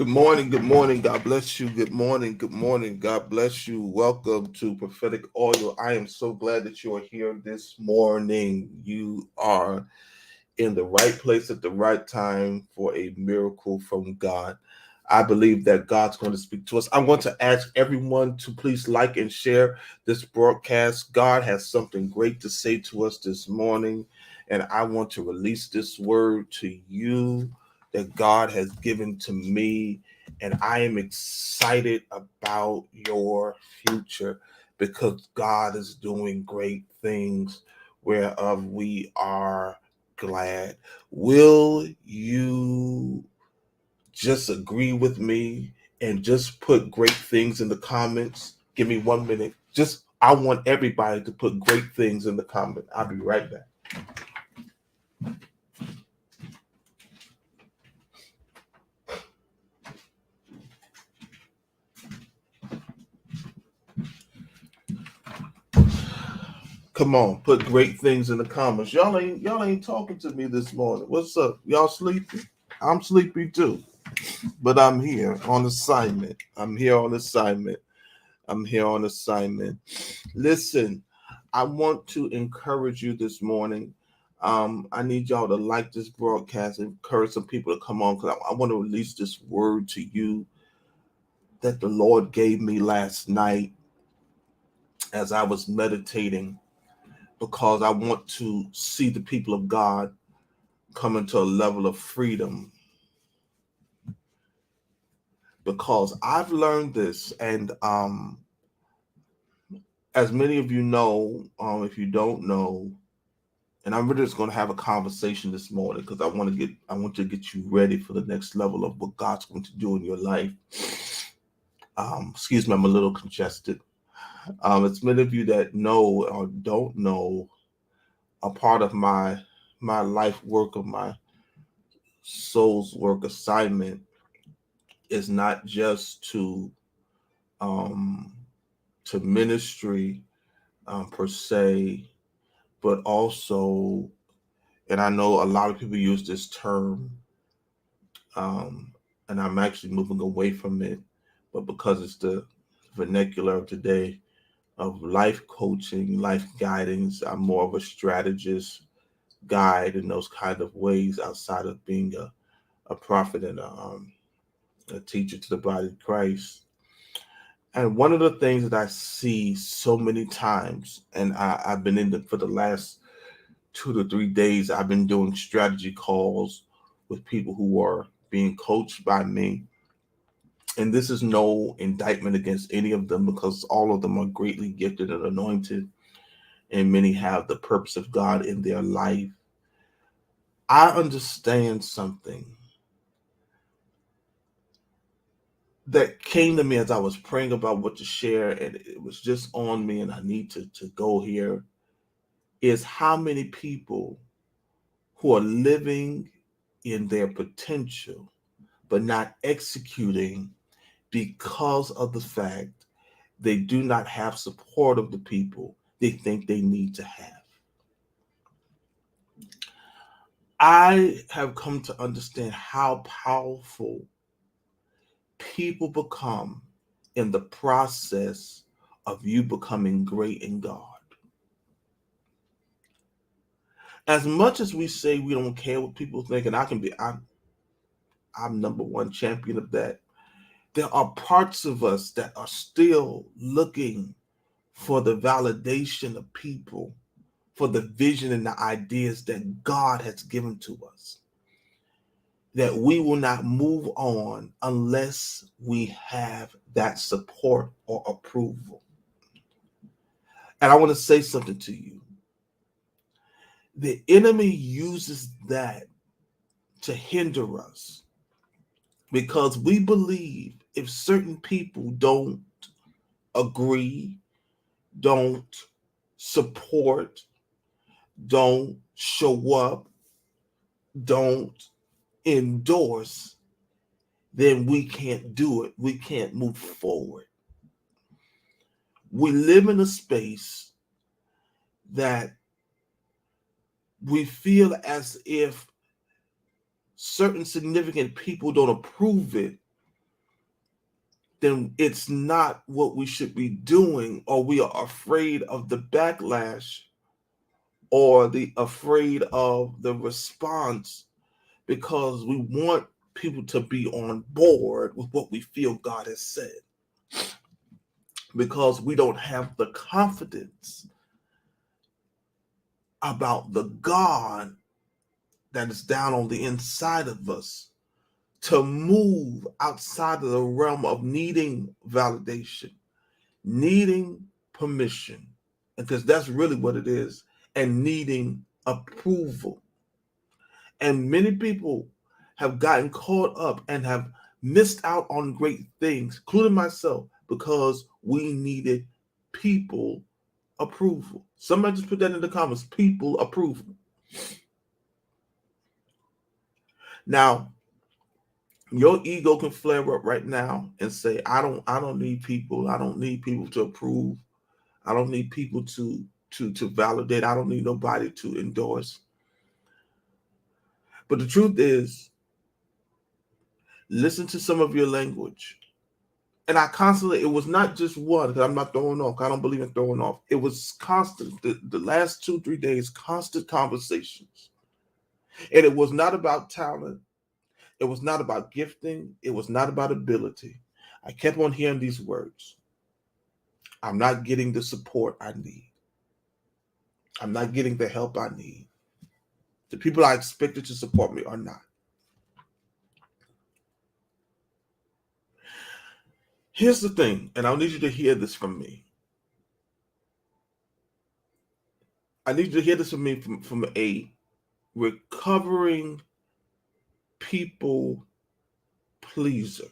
Good morning. Good morning. God bless you. Good morning. Good morning. God bless you. Welcome to Prophetic Oil. I am so glad that you are here this morning. You are in the right place at the right time for a miracle from God. I believe that God's going to speak to us. I want to ask everyone to please like and share this broadcast. God has something great to say to us this morning, and I want to release this word to you that God has given to me. And I am excited about your future because God is doing great things whereof we are glad. Will you just agree with me and just put great things in the comments? Give me 1 minute. I want everybody to put great things in the comment. I'll be right back. Come on, put great things in the comments. Y'all ain't talking to me this morning. What's up? Y'all sleepy? I'm sleepy too, but I'm here on assignment. I'm here on assignment. I'm here on assignment. Listen, I want to encourage you this morning. I need y'all to like this broadcast and encourage some people to come on because I want to release this word to you that the Lord gave me last night as I was meditating because I want to see the people of God come into a level of freedom because I've learned this and as many of you know, if you don't know, and I'm really just going to have a conversation this morning because I want to get you ready for the next level of what God's going to do in your life. Excuse me, I'm a little congested. As many of you that know or don't know, a part of my life work of my soul's work assignment is not just um, to ministry per se, but also, and I know a lot of people use this term, um, and I'm actually moving away from it, but because it's the vernacular of today of life coaching, life guidance, I'm more of a strategist, guide in those kind of ways outside of being a prophet and a teacher to the body of Christ. And one of the things that I see so many times, and I've been in for the last 2 to 3 days, I've been doing strategy calls with people who are being coached by me. And this is no indictment against any of them because all of them are greatly gifted and anointed, and many have the purpose of God in their life. I understand something that came to me as I was praying about what to share, and it was just on me, and I need to go here. Is how many people who are living in their potential but not executing because of the fact they do not have support of the people they think they need to have. I have come to understand how powerful people become in the process of you becoming great in God. As much as we say we don't care what people think, and I'm number one champion of that. There are parts of us that are still looking for the validation of people, for the vision and the ideas that God has given to us. That we will not move on unless we have that support or approval. And I want to say something to you. The enemy uses that to hinder us because we believe if certain people don't agree, don't support, don't show up, don't endorse, then we can't do it. We can't move forward. We live in a space that we feel as if certain significant people don't approve it, then it's not what we should be doing, or we are afraid of the backlash or the afraid of the response because we want people to be on board with what we feel God has said, because we don't have the confidence about the God that is down on the inside of us to move outside of the realm of needing validation, needing permission, because that's really what it is, and needing approval. And many people have gotten caught up and have missed out on great things, including myself, because we needed people approval. Somebody just put that in the comments, people approval. Now, your ego can flare up right now and say, I don't need people. I don't need people to approve. I don't need people to validate. I don't need nobody to endorse. But the truth is, listen to some of your language. And I constantly, it was not just one, because I'm not throwing off. I don't believe in throwing off. It was constant, the last 2-3 days, constant conversations. And it was not about talent. It was not about gifting. It was not about ability. I kept on hearing these words. I'm not getting the support I need. I'm not getting the help I need. The people I expected to support me are not. Here's the thing, and I need you to hear this from me. I need you to hear this from me from a recovering people pleaser.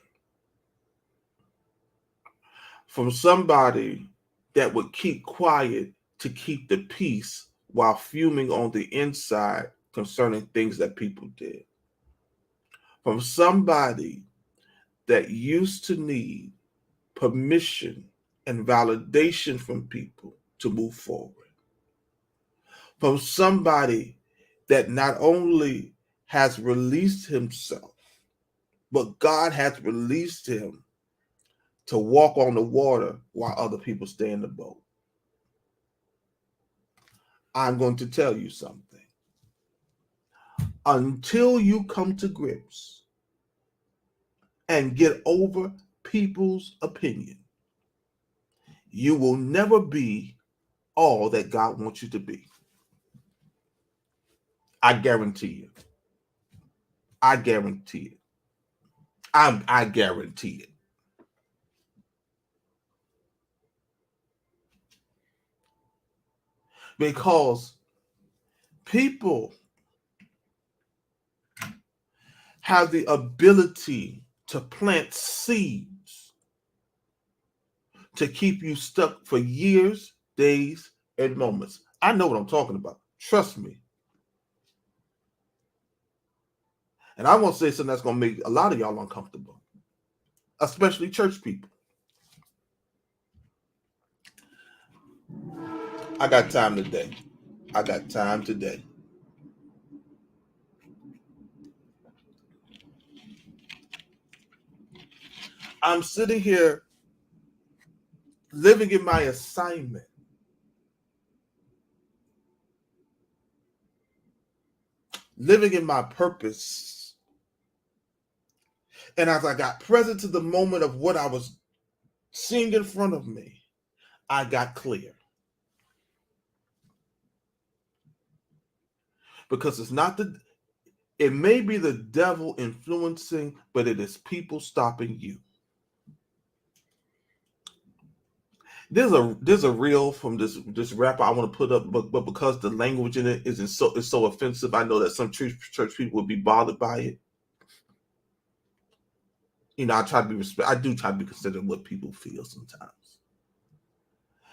From somebody that would keep quiet to keep the peace while fuming on the inside concerning things that people did. From somebody that used to need permission and validation from people to move forward. From somebody that not only has released himself, but God has released him to walk on the water while other people stay in the boat. I'm going to tell you something. Until you come to grips and get over people's opinion, you will never be all that God wants you to be. I guarantee you. I guarantee it. I guarantee it. Because people have the ability to plant seeds to keep you stuck for years, days, and moments. I know what I'm talking about. Trust me. And I want to say something that's going to make a lot of y'all uncomfortable, especially church people. I got time today. I got time today. I'm sitting here living in my assignment. Living in my purpose. And as I got present to the moment of what I was seeing in front of me, I got clear. Because it may be the devil influencing, but it is people stopping you. There's a reel from this rapper I want to put up, but because the language in it is so offensive, I know that some church people would be bothered by it. You know, I do try to be considerate of what people feel sometimes.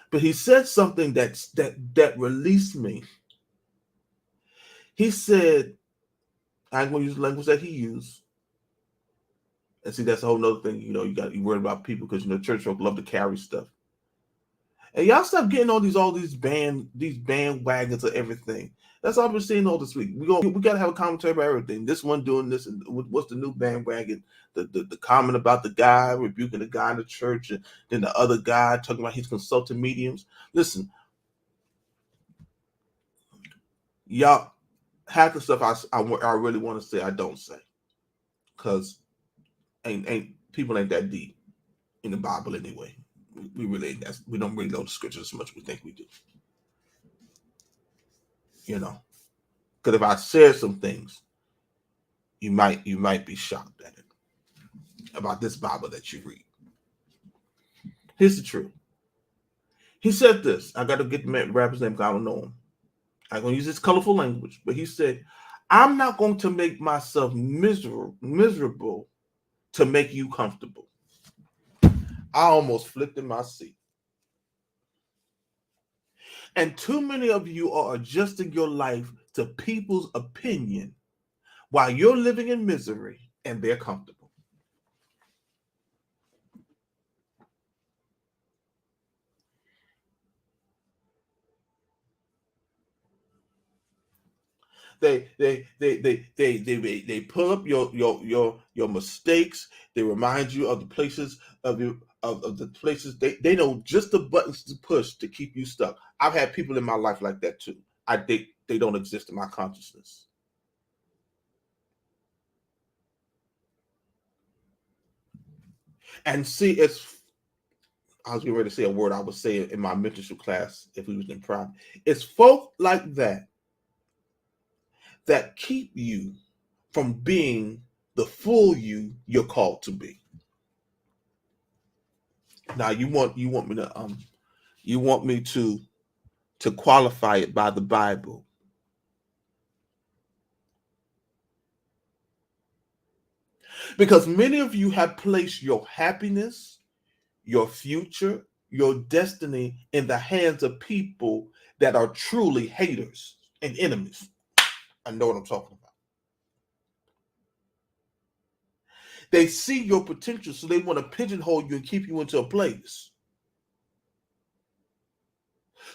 But he said something that released me. He said, I'm going to use the language that he used. And see, that's a whole nother thing. You know, you worry about people because, you know, church folk love to carry stuff. And y'all stop getting all these bandwagons of everything. That's all we're seeing all this week. We got to have a commentary about everything. This one doing this, and what's the new bandwagon? The comment about the guy rebuking the guy in the church, and then the other guy talking about he's consulting mediums. Listen, y'all, half the stuff I really want to say I don't say, because ain't people ain't that deep in the Bible anyway. We really we don't really know the scriptures as much as we think we do. You know, because if I said some things, you might be shocked at it about this Bible that you read. Here's the truth. He said this. I got to get the rapper's name because I don't know him. I'm going to use this colorful language, but he said, "I'm not going to make myself miserable to make you comfortable." I almost flipped in my seat. And too many of you are adjusting your life to people's opinion while you're living in misery and they're comfortable. They pull up your mistakes. They remind you of the places of the places they know just the buttons to push to keep you stuck. I've had people in my life like that too. I think they don't exist in my consciousness. And see, I was getting ready to say a word I would say in my mentorship class if we was in private. It's folk like that keep you from being the full you're called to be. Now you want me to qualify it by the Bible. Because many of you have placed your happiness, your future, your destiny in the hands of people that are truly haters and enemies. I know what I'm talking about. They see your potential, so they want to pigeonhole you and keep you into a place.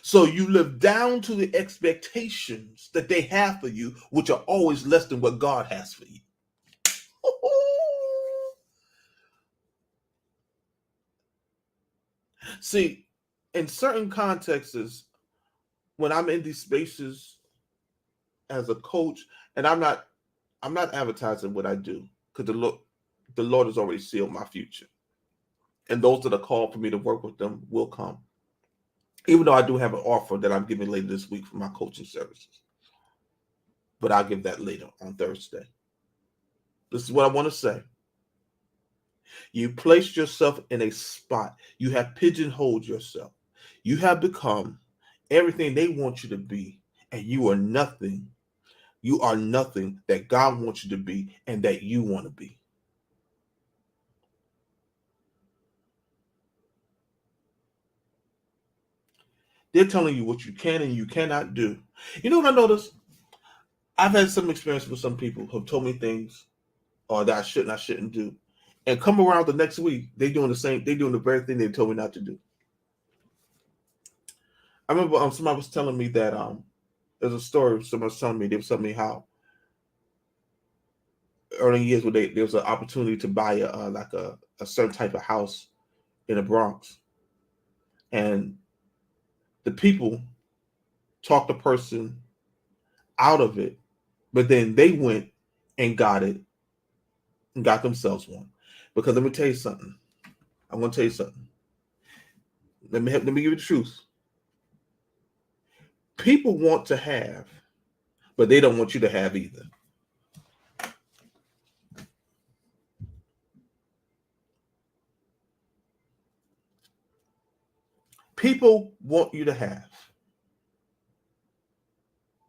So you live down to the expectations that they have for you, which are always less than what God has for you. See, in certain contexts, when I'm in these spaces as a coach, and I'm not advertising what I do, because the Lord has already sealed my future. And those that are called for me to work with them will come. Even though I do have an offer that I'm giving later this week for my coaching services. But I'll give that later on Thursday. This is what I want to say. You placed yourself in a spot. You have pigeonholed yourself. You have become everything they want you to be, and you are nothing. You are nothing that God wants you to be and that you want to be. They're telling you what you can and you cannot do. You know what I noticed? I've had some experience with some people who have told me things that I shouldn't do. And come around the next week, they're doing the very thing they told me not to do. I remember somebody was telling me that there's a story somebody was telling me, they were telling me how early years where there was an opportunity to buy a certain type of house in the Bronx. And the people talked the person out of it, but then they went and got it and got themselves one. Because let me tell you something. I'm going to tell you something. Let me give you the truth. People want to have, but they don't want you to have either. People want you to have.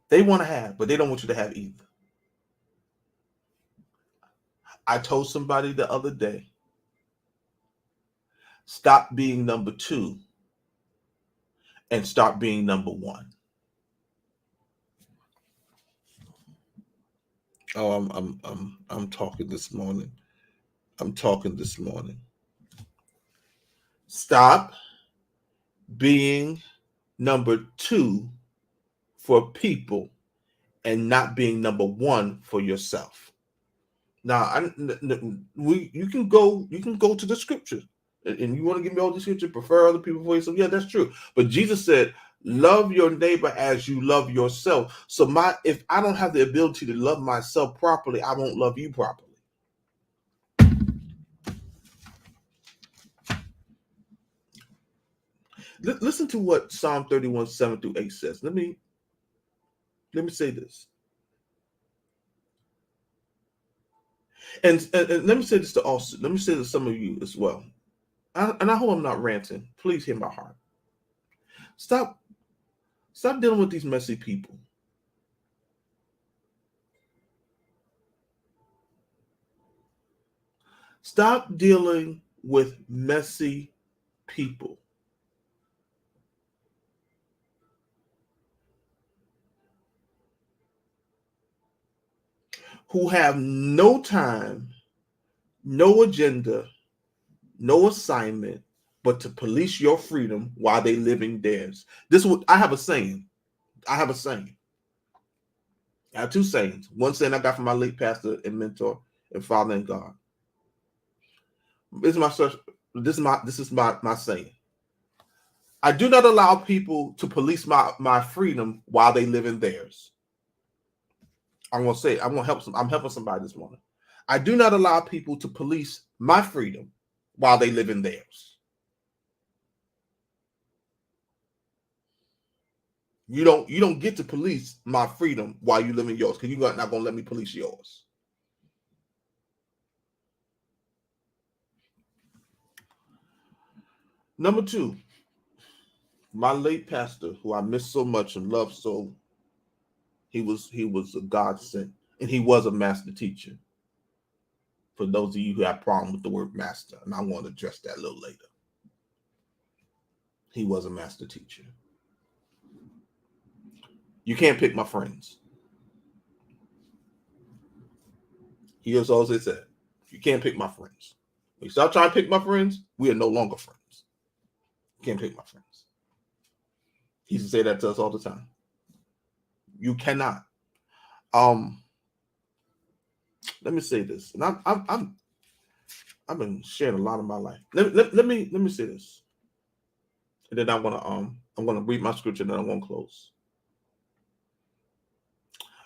They want to have, but they don't want you to have either. I told somebody the other day, stop being number two and start being number one. Oh, I'm talking this morning. Stop being number two for people and not being number one for yourself. Now, you can go to the scriptures, and you want to give me all the scripture, prefer other people for yourself. Yeah, that's true. But Jesus said, "Love your neighbor as you love yourself." So if I don't have the ability to love myself properly, I won't love you properly. Listen to what Psalm 31, 7-8 says. Let me say this. And let me say this to also. Let me say this to some of you as well. And I hope I'm not ranting. Please hear my heart. Stop dealing with these messy people. Stop dealing with messy people who have no time, no agenda, no assignment, but to police your freedom while they living theirs. This is what I have a saying. I have two sayings. One saying I got from my late pastor and mentor and father in God. This is my saying. I do not allow people to police my freedom while they live in theirs. I'm gonna say I'm helping somebody this morning. I do not allow people to police my freedom while they live in theirs. You don't get to police my freedom while you live in yours, because you're not gonna let me police yours. Number two, my late pastor, who I miss so much and love so, he was a godsend, and he was a master teacher. For those of you who have problem with the word master, and I want to address that a little later. He was a master teacher. You can't pick my friends. He has always said, you can't pick my friends. When you stop trying to pick my friends, we are no longer friends. You can't pick my friends. He used to say that to us all the time. You cannot. Let me say this, and I've been sharing a lot of my life. Let me say this, and then I'm gonna read my scripture, and then I'm gonna close.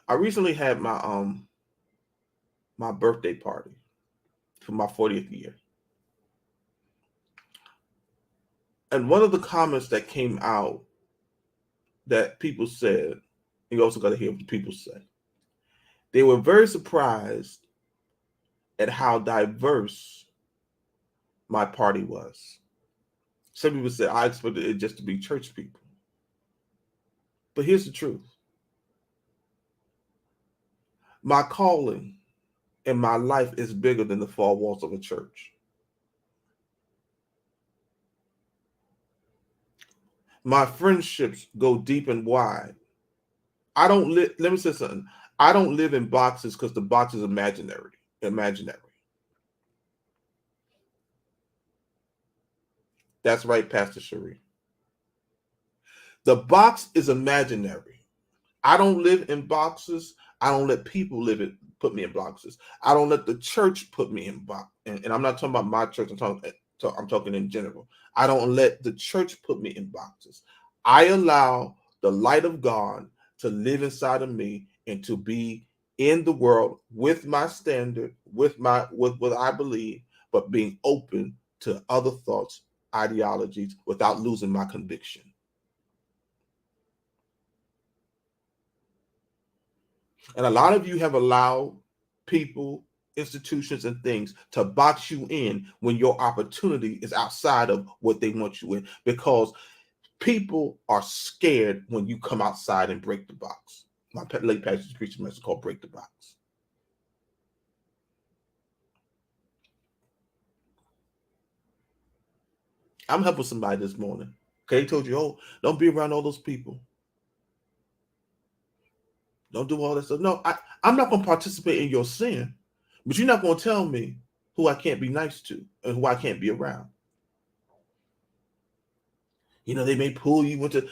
I recently had my birthday party for my 40th year, and one of the comments that came out that people said, you also got to hear what the people say. They were very surprised at how diverse my party was. Some people said I expected it just to be church people. But here's the truth. My calling and my life is bigger than the four walls of a church. My friendships go deep and wide. Let me say something. I don't live in boxes because the box is imaginary. That's right, Pastor Cherie. The box is imaginary. I don't live in boxes. I don't let people put me in boxes. I don't let the church put me in box. And I'm not talking about my church. I'm talking in general. I don't let the church put me in boxes. I allow the light of God to live inside of me and to be in the world with my standard, with what I believe, but being open to other thoughts, ideologies, without losing my conviction. And a lot of you have allowed people, institutions, and things to box you in when your opportunity is outside of what they want you in, because people are scared when you come outside and break the box. My late pastor's preaching message called Break the Box. I'm helping somebody this morning. Okay, he told you, oh, don't be around all those people. Don't do all that stuff. No, I'm not going to participate in your sin, but you're not going to tell me who I can't be nice to and who I can't be around. They may pull you into.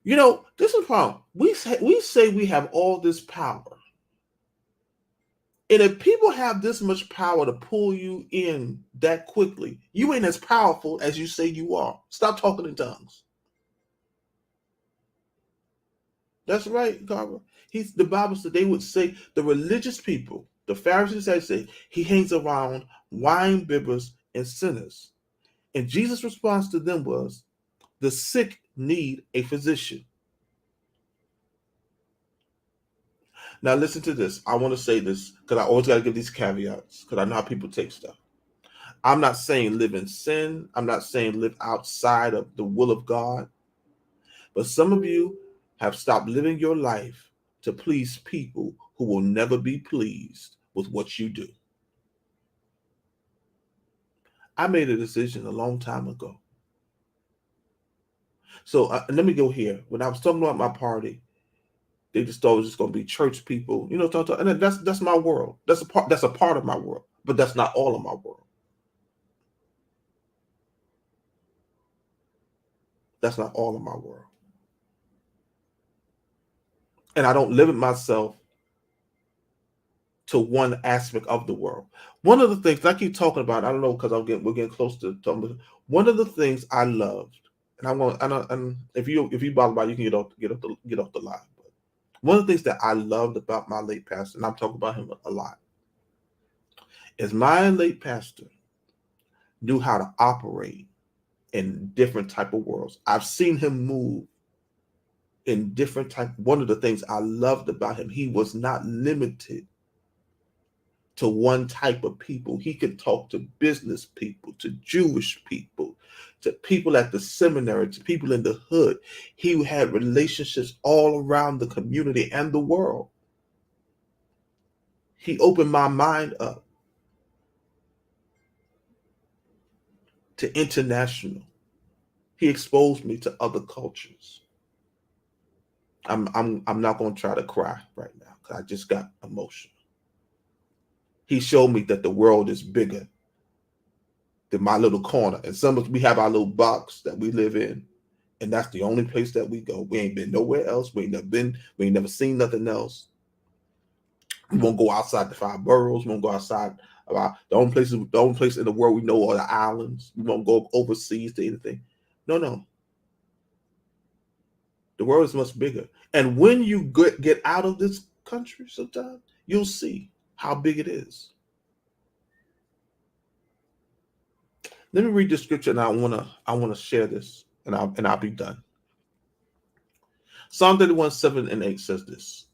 This is the problem. We say we have all this power. And if people have this much power to pull you in that quickly, you ain't as powerful as you say you are. Stop talking in tongues. That's right, Carver. The Bible said they would say the religious people, the Pharisees, they say he hangs around wine bibbers and sinners. And Jesus' response to them was, the sick need a physician. Now listen to this. I want to say this because I always got to give these caveats because I know how people take stuff. I'm not saying live in sin. I'm not saying live outside of the will of God. But some of you have stopped living your life to please people who will never be pleased with what you do. I made a decision a long time ago. So let me go here. When I was talking about my party, they just thought it was just going to be church people, and that's my world. That's a part of my world, but that's not all of my world. That's not all of my world. And I don't limit myself to one aspect of the world. One of the things I keep talking about, I don't know because we're getting close to talking. One of the things I loved, and I'm going, and if you bother about it, you can get off the line. But one of the things that I loved about my late pastor, and I'm talking about him a lot, is my late pastor knew how to operate in different type of worlds. I've seen him move in different type. One of the things I loved about him, he was not limited to one type of people. He could talk to business people, to Jewish people, to people at the seminary, to people in the hood. He had relationships all around the community and the world. He opened my mind up to international. He exposed me to other cultures. I'm not going to try to cry right now because I just got emotional. He showed me that the world is bigger than my little corner. And some of us, we have our little box that we live in, and that's the only place that we go. We ain't been nowhere else. We ain't never seen nothing else. We won't go outside the 5 boroughs. We won't go outside the only place in the world we know are the islands. We won't go overseas to anything. No. The world is much bigger. And when you get out of this country sometime, you'll see how big it is. Let me read the scripture, and I wanna share this, and I'll be done. Psalm 31, 7 and 8 says this.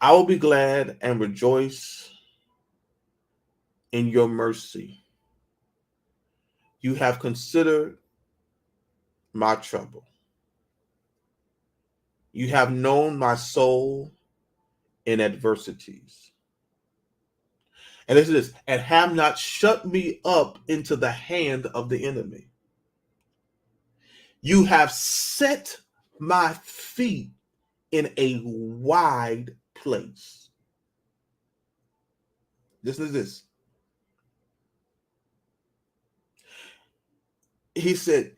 I will be glad and rejoice in your mercy. You have considered my trouble. You have known my soul in adversities. And listen to this, and have not shut me up into the hand of the enemy. You have set my feet in a wide place. Listen to this. He said,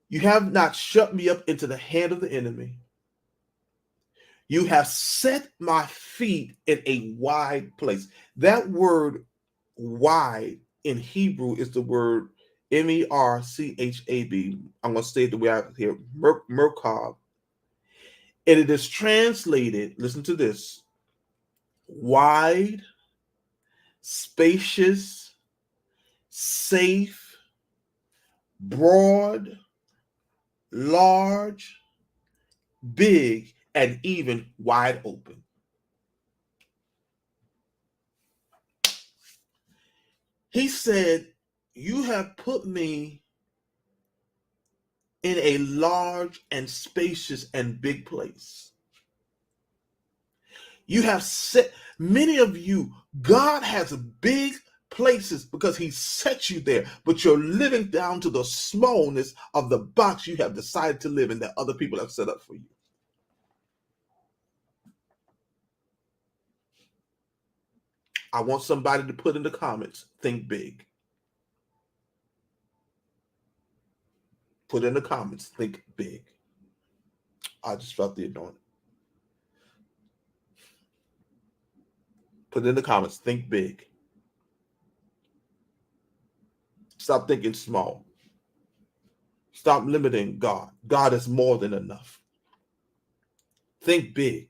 you have not shut me up into the hand of the enemy. You have set my feet in a wide place. That word wide in Hebrew is the word merchab. I'm going to say it the way I have it here, merkab. And it is translated, listen to this, wide, spacious, safe, broad, large, big, and even wide open. He said, you have put me in a large and spacious and big place. You have set, many of you, God has big places because he set you there, but you're living down to the smallness of the box you have decided to live in that other people have set up for you. I want somebody to put in the comments, think big. Put in the comments, think big. I just felt the anointing. Put it in the comments. Think big. Stop thinking small. Stop limiting God. God is more than enough. Think big.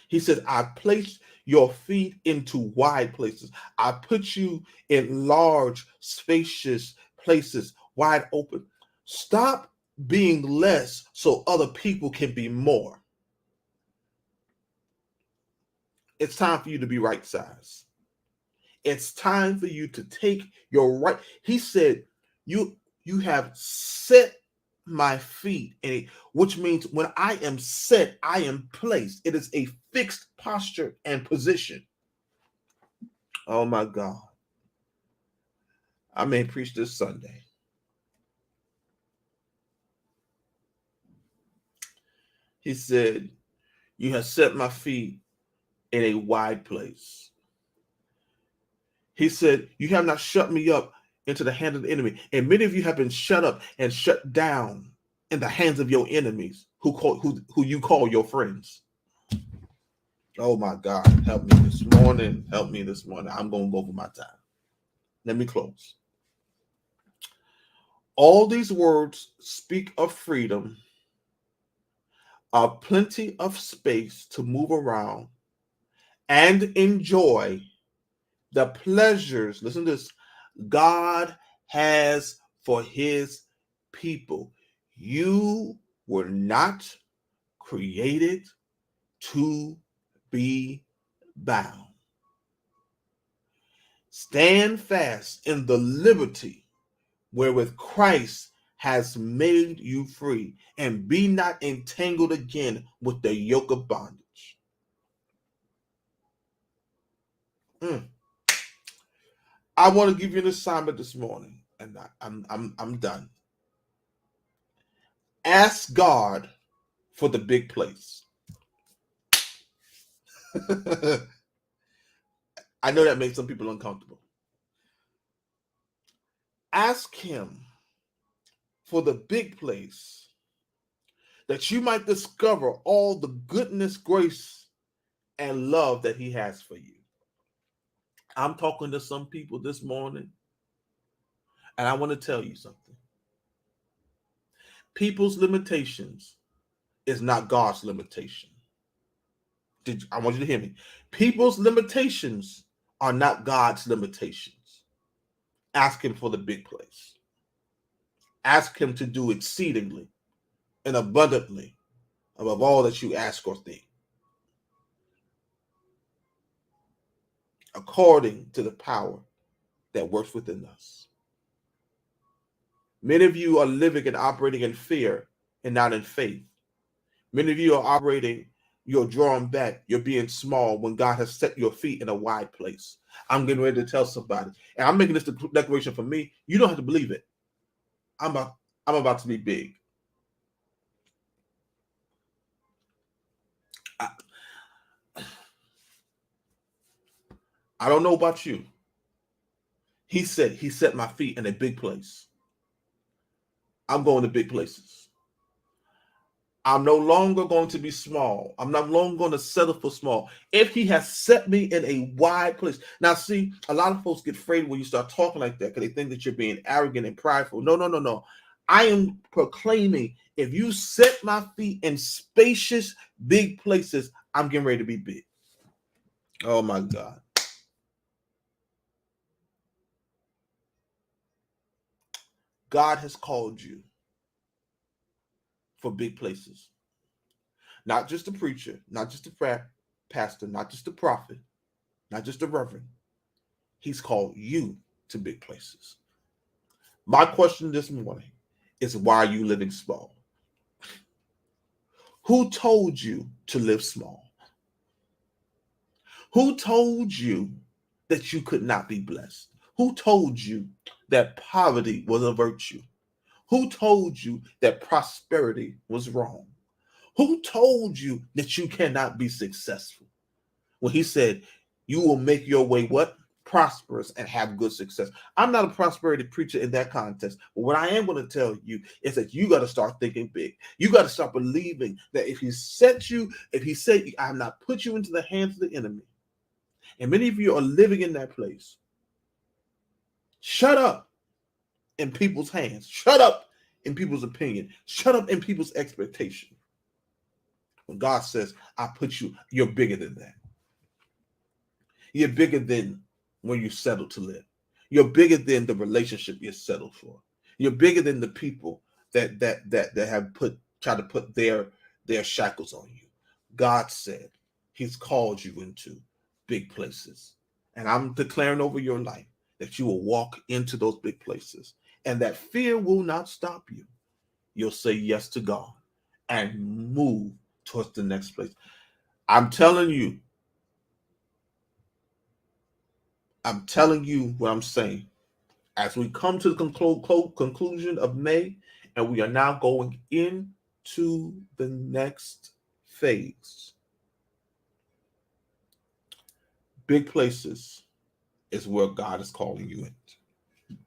He said, I placed your feet into wide places. I put you in large, spacious places, wide open. Stop being less so other people can be more. It's time for you to be right size. It's time for you to take your right. He said, you have set my feet in it, which means when I am set, I am placed. It is a fixed posture and position. Oh my God. I may preach this Sunday. He said, you have set my feet in a wide place. He said, you have not shut me up into the hand of the enemy. And many of you have been shut up and shut down in the hands of your enemies who you call your friends. Oh my God, help me this morning. Help me this morning. I'm going to go over my time. Let me close. All these words speak of freedom, of plenty of space to move around and enjoy the pleasures, listen to this, God has for his people. You were not created to be bound. Stand fast in the liberty wherewith Christ has made you free, and be not entangled again with the yoke of bondage. I want to give you an assignment this morning, and I'm done. Ask God for the big place. I know that makes some people uncomfortable. Ask him for the big place that you might discover all the goodness, grace, and love that he has for you. I'm talking to some people this morning, and I want to tell you something. People's limitations is not God's limitation. I want you to hear me. People's limitations are not God's limitations. Ask him for the big place. Ask him to do exceedingly and abundantly above all that you ask or think, according to the power that works within us. Many of you are living and operating in fear and not in faith. Many of you are operating, you're drawing back, you're being small when God has set your feet in a wide place. I'm getting ready to tell somebody, and I'm making this declaration for me. You don't have to believe it. I'm about to be big. I don't know about you. He said he set my feet in a big place. I'm going to big places. I'm no longer going to be small. I'm not longer going to settle for small. If he has set me in a wide place. Now, see, a lot of folks get afraid when you start talking like that because they think that you're being arrogant and prideful. No. I am proclaiming, if you set my feet in spacious, big places, I'm getting ready to be big. Oh, my God. God has called you for big places. Not just a preacher, not just a pastor, not just a prophet, not just a reverend. He's called you to big places. My question this morning is, why are you living small? Who told you to live small? Who told you that you could not be blessed? Who told you that poverty was a virtue? Who told you that prosperity was wrong? Who told you that you cannot be successful? When he said, you will make your way what? prosperous and have good success. I'm not a prosperity preacher in that context. But what I am going to tell you is that you got to start thinking big. You got to start believing that if he said, I have not put you into the hands of the enemy, and many of you are living in that place, shut up in people's hands. Shut up in people's opinion. Shut up in people's expectation. When God says, I put you, you're bigger than that. You're bigger than when you settle to live. You're bigger than the relationship you're settled for. You're bigger than the people that have tried to put their shackles on you. God said he's called you into big places. And I'm declaring over your life that you will walk into those big places and that fear will not stop you. You'll say yes to God and move towards the next place. I'm telling you what I'm saying. As we come to the conclusion of May, and we are now going into the next phase. Big places is where God is calling you in.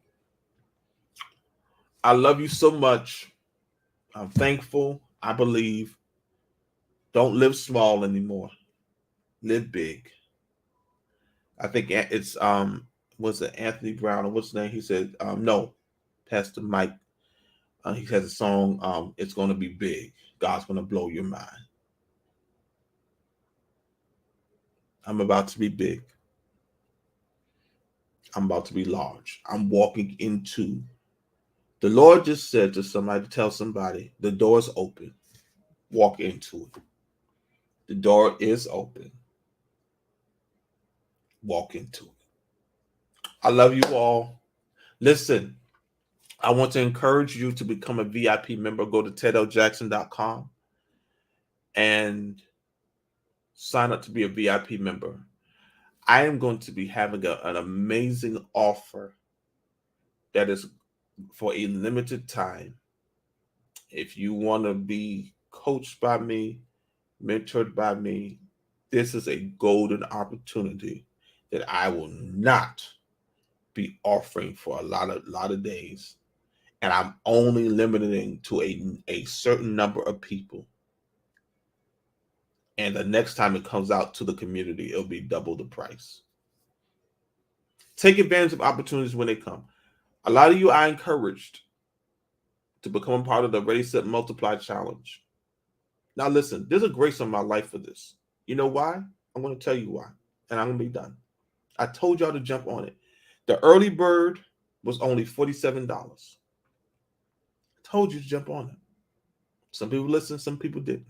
I love you so much. I'm thankful. I believe. Don't live small anymore. Live big. I think it's was it Anthony Brown or what's his name? He said no, Pastor Mike. He has a song. It's going to be big. God's going to blow your mind. I'm about to be big. I'm about to be large. I'm walking into. The Lord just said to somebody, to tell somebody, the door is open. Walk into it. The door is open. Walk into it. I love you all. Listen, I want to encourage you to become a VIP member. Go to teddljackson.com and sign up to be a VIP member. I am going to be having an amazing offer that is for a limited time. If you want to be coached by me, mentored by me, this is a golden opportunity that I will not be offering for a lot of days. And I'm only limiting to a certain number of people. And the next time it comes out to the community, it'll be double the price. Take advantage of opportunities when they come. A lot of you are encouraged to become a part of the Ready, Set, Multiply Challenge. Now listen, there's a grace on my life for this. You know why? I'm going to tell you why. And I'm going to be done. I told y'all to jump on it. The early bird was only $47. I told you to jump on it. Some people listened, some people didn't.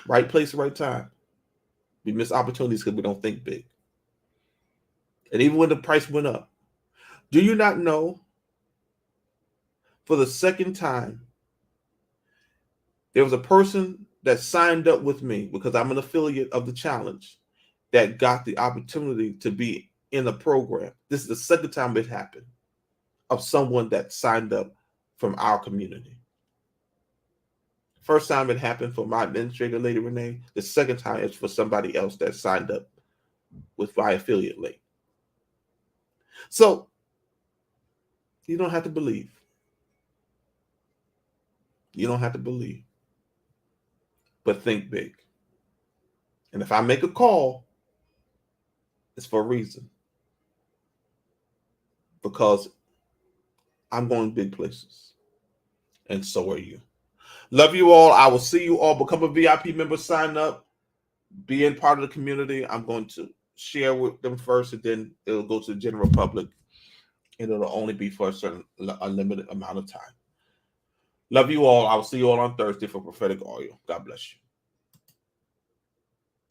Right place, right time. We miss opportunities because we don't think big. And even when the price went up, do you not know, for the second time, there was a person that signed up with me because I'm an affiliate of the challenge that got the opportunity to be in the program. This is the second time it happened of someone that signed up from our community. First time it happened for my administrator, Lady Renee. The second time it's for somebody else that signed up with my affiliate link. So you don't have to believe. You don't have to believe. But think big. And if I make a call, it's for a reason. Because I'm going big places. And so are you. Love you all. I will see you all. Become a VIP member. Sign up. Be in part of the community. I'm going to share with them first, and then it'll go to the general public. And it'll only be for a limited amount of time. Love you all. I will see you all on Thursday for Prophetic Oil. God bless you.